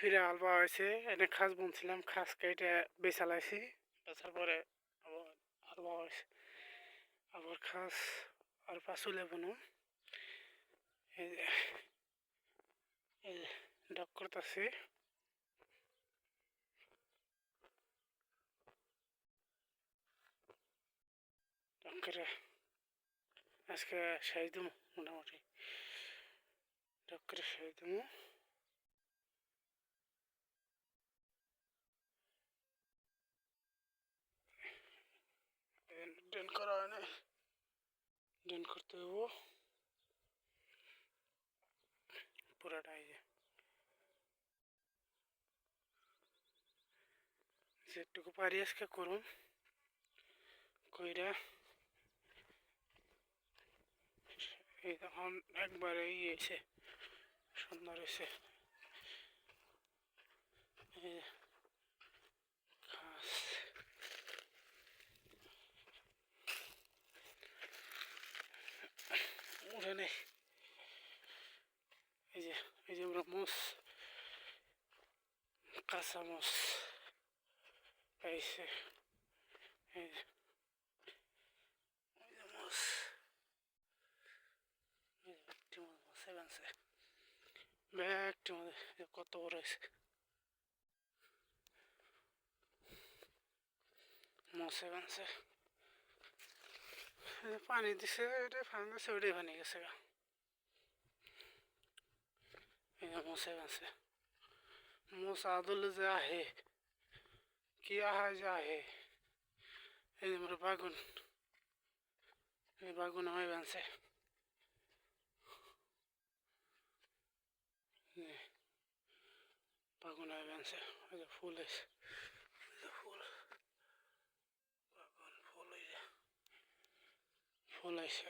ফিরে আলবা হয়েছে এনে খাস বুনছিলাম খাস কেটে বেচালাইছি বেচার পরে আবার আলবা হয়েছে আবার খাস আর পাশুলে বুনো এই যে ডক করতেছি ডক করে আজকে সাইজ দেবো মোটামুটি ডক করে সাইজ দেবো ডেন করা হয় না ডেন করতে হবো পুরাটাই যেটুকু পারি আজকে করুন কইরা এই তখন একবারে এসে সুন্দর এসে ঘাস উঠে নেই এই যে আমরা মোষ কাঁচা মোষ পাইছে এই যে মোষ একটি মোষে বানছে ব্যাগটি মধ্যে কত বড় হয়েছে মোষে বানছে পানি দিছে এটা পানি দিছে ওটাই পানি গেছে গা এই যে মোষে বানছে মোষ আদলে যে আহে কি আহা যে আহে এই যে আমার বাগুন এই বাগুন আমায় বানছে বাগুন আমায় বানছে ওই যে ফুল হয়েছে ফুল বাগুন ফুল হয়েছে ফুল হয়েছে